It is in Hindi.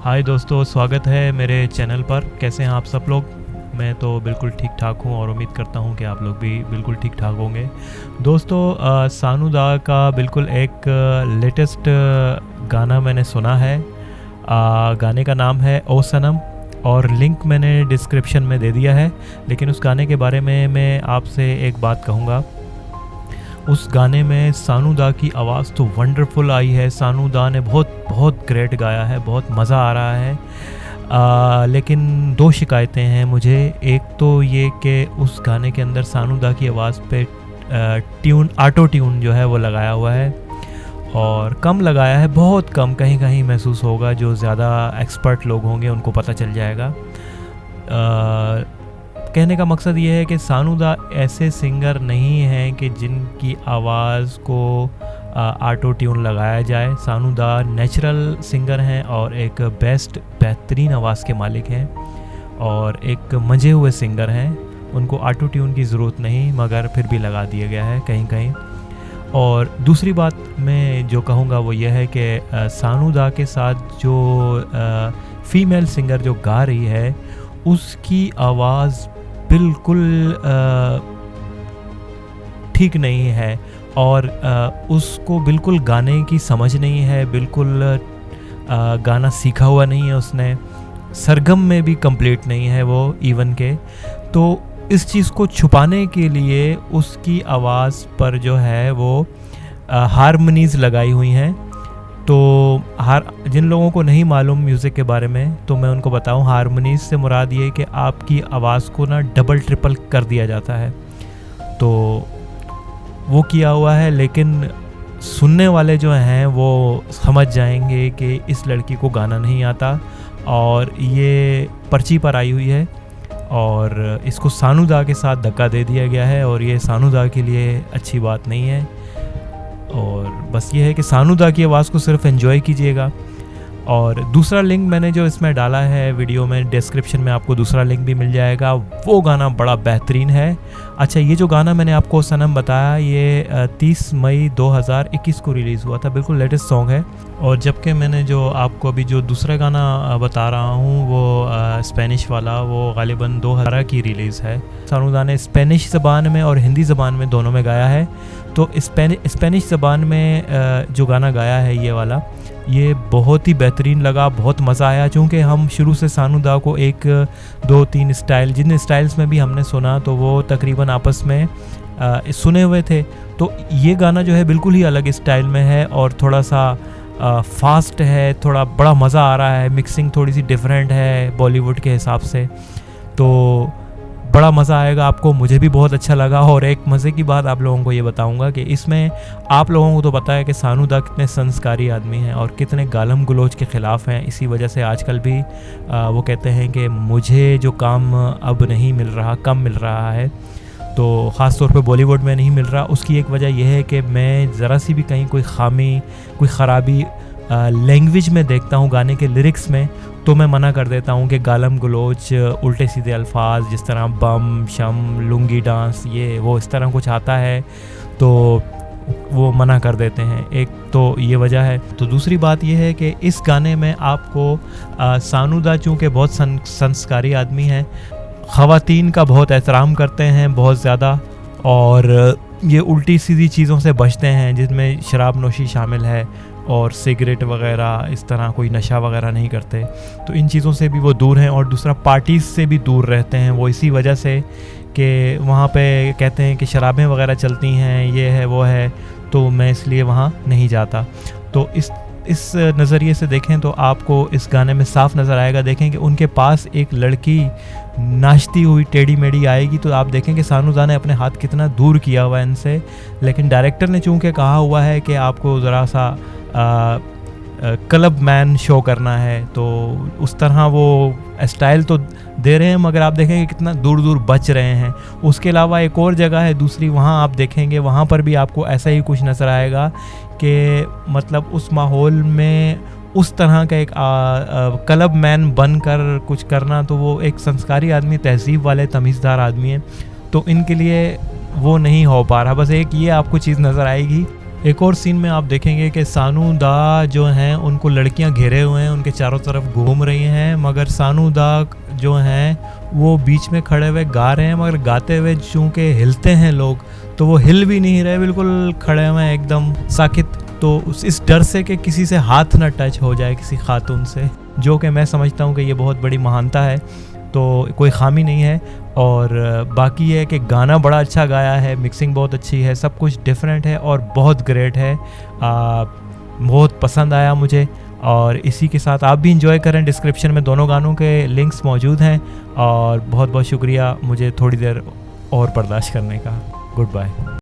हाय दोस्तों, स्वागत है मेरे चैनल पर। कैसे हैं आप सब लोग? मैं तो बिल्कुल ठीक ठाक हूं और उम्मीद करता हूं कि आप लोग भी बिल्कुल ठीक ठाक होंगे। दोस्तों, सानू दा का बिल्कुल एक लेटेस्ट गाना मैंने सुना है। गाने का नाम है ओ सनम और लिंक मैंने डिस्क्रिप्शन में दे दिया है। लेकिन उस गाने के बारे में मैं आपसे एक बात कहूँगा। उस गाने में सानू दा की आवाज़ तो वंडरफुल आई है। सानू दा ने बहुत ग्रेट गाया है, बहुत मज़ा आ रहा है। लेकिन दो शिकायतें हैं मुझे। एक तो ये कि उस गाने के अंदर सानू दा की आवाज़ पे ऑटो ट्यून जो है वो लगाया हुआ है और कम लगाया है, बहुत कम। कहीं कहीं महसूस होगा, जो ज़्यादा एक्सपर्ट लोग होंगे उनको पता चल जाएगा। कहने का मकसद ये है कि सानू दा ऐसे सिंगर नहीं हैं कि जिनकी आवाज़ को ऑटो ट्यून लगाया जाए। सानू दा नेचुरल सिंगर हैं और एक बेहतरीन आवाज़ के मालिक हैं और एक मंजे हुए सिंगर हैं। उनको ऑटो ट्यून की ज़रूरत नहीं, मगर फिर भी लगा दिया गया है कहीं कहीं। और दूसरी बात मैं जो कहूँगा वो ये है कि सानू दा के साथ जो फीमेल सिंगर जो गा रही है उसकी आवाज़ बिल्कुल ठीक नहीं है और उसको बिल्कुल गाने की समझ नहीं है, बिल्कुल गाना सीखा हुआ नहीं है उसने। सरगम में भी कंप्लीट नहीं है वो इवन के। तो इस चीज़ को छुपाने के लिए उसकी आवाज़ पर जो है वो हारमोनीज़ लगाई हुई हैं। तो जिन लोगों को नहीं मालूम म्यूज़िक के बारे में तो मैं उनको बताऊं, हारमोनीज़ से मुराद ये कि आपकी आवाज़ को ना डबल ट्रिपल कर दिया जाता है। तो वो किया हुआ है, लेकिन सुनने वाले जो हैं वो समझ जाएंगे कि इस लड़की को गाना नहीं आता और ये पर्ची पर आई हुई है और इसको सानू दा के साथ धक्का दे दिया गया है और ये सानू दा के लिए अच्छी बात नहीं है। और बस ये है कि सानू दा की आवाज़ को सिर्फ एंजॉय कीजिएगा। और दूसरा लिंक मैंने जो इसमें डाला है वीडियो में, डिस्क्रिप्शन में आपको दूसरा लिंक भी मिल जाएगा। वो गाना बड़ा बेहतरीन है। अच्छा, ये जो गाना मैंने आपको सनम बताया ये 30 मई 2021 को रिलीज़ हुआ था, बिल्कुल लेटेस्ट सॉन्ग है। और जबकि मैंने जो आपको अभी जो दूसरा गाना बता रहा हूँ वो स्पेनिश वाला, वो गालिबन 2018 की रिलीज़ है। सानू दा ने स्पेनिश ज़बान में और हिंदी ज़बान में दोनों में गाया है। तो स्पेनिश ज़बान में जो गाना गाया है ये वाला, ये बहुत ही बेहतरीन लगा, बहुत मज़ा आया। चूँकि हम शुरू से सानू दा को 1, 2, 3 स्टाइल, जिन स्टाइल्स में भी हमने सुना तो वो तकरीबन आपस में सुने हुए थे। तो ये गाना जो है बिल्कुल ही अलग स्टाइल में है और थोड़ा सा फास्ट है, थोड़ा बड़ा मज़ा आ रहा है। मिक्सिंग थोड़ी सी डिफरेंट है बॉलीवुड के हिसाब से, तो बड़ा मज़ा आएगा आपको। मुझे भी बहुत अच्छा लगा। और एक मज़े की बात आप लोगों को ये बताऊंगा कि इसमें आप लोगों को तो पता है कि सानू दा कितने संस्कारी आदमी हैं और कितने गालम गलोच के ख़िलाफ़ हैं। इसी वजह से आजकल भी वो कहते हैं कि मुझे जो काम अब नहीं मिल रहा, कम मिल रहा है। तो ख़ास तौर पे बॉलीवुड में नहीं मिल रहा। उसकी एक वजह यह है कि मैं ज़रा सी भी कहीं कोई ख़ामी, कोई ख़राबी लैंग्वेज में देखता हूँ गाने के लिरिक्स में, तो मैं मना कर देता हूँ कि गालम गलोच, उल्टे सीधे अल्फाज, जिस तरह बम शम, लुंगी डांस, ये वो इस तरह कुछ आता है तो वो मना कर देते हैं। एक तो ये वजह है। तो दूसरी बात ये है कि इस गाने में आपको सानू दा चूँकि बहुत संस्कारी आदमी हैं, ख़वातीन का बहुत एहतराम करते हैं बहुत ज़्यादा, और ये उल्टी सीधी चीज़ों से बचते हैं जिसमें शराब नोशी शामिल है और सिगरेट वगैरह, इस तरह कोई नशा वगैरह नहीं करते। तो इन चीज़ों से भी वो दूर हैं। और दूसरा, पार्टीज़ से भी दूर रहते हैं वो, इसी वजह से कि वहाँ पे कहते हैं कि शराबें वगैरह चलती हैं, ये है वो है, तो मैं इसलिए वहाँ नहीं जाता। तो इस नज़रिए से देखें तो आपको इस गाने में साफ नज़र आएगा। देखें कि उनके पास एक लड़की नाचती हुई टेढ़ी मेढ़ी आएगी तो आप देखें कि सानू दा ने अपने हाथ कितना दूर किया हुआ है इनसे। लेकिन डायरेक्टर ने चूँकि कहा हुआ है कि आपको ज़रा सा क्लब मैन शो करना है, तो उस तरह वो स्टाइल तो दे रहे हैं, मगर आप देखेंगे कितना दूर दूर बच रहे हैं। उसके अलावा एक और जगह है दूसरी, वहाँ आप देखेंगे, वहाँ पर भी आपको ऐसा ही कुछ नज़र आएगा कि मतलब उस माहौल में उस तरह का एक क्लब मैन बनकर कुछ करना, तो वो एक संस्कारी आदमी, तहज़ीब वाले, तमीज़दार आदमी है, तो इनके लिए वो नहीं हो पा रहा। बस एक ये आपको चीज़ नज़र आएगी एक और सीन में आप देखेंगे कि सानू दा जो हैं उनको लड़कियां घेरे हुए हैं, उनके चारों तरफ घूम रही हैं, मगर सानू दा जो हैं वो बीच में खड़े हुए गा रहे हैं, मगर गाते हुए चूँकि हिलते हैं लोग तो वो हिल भी नहीं रहे, बिल्कुल खड़े हुए हैं एकदम साकित। तो इस डर से कि किसी से हाथ ना टच हो जाए किसी खातून से, जो कि मैं समझता हूँ कि ये बहुत बड़ी महानता है, तो कोई ख़ामी नहीं है। और बाकी है कि गाना बड़ा अच्छा गाया है, मिक्सिंग बहुत अच्छी है, सब कुछ डिफरेंट है और बहुत ग्रेट है। बहुत पसंद आया मुझे। और इसी के साथ आप भी इंजॉय करें, डिस्क्रिप्शन में दोनों गानों के लिंक्स मौजूद हैं। और बहुत बहुत शुक्रिया मुझे थोड़ी देर और बर्दाश्त करने का। Good bye.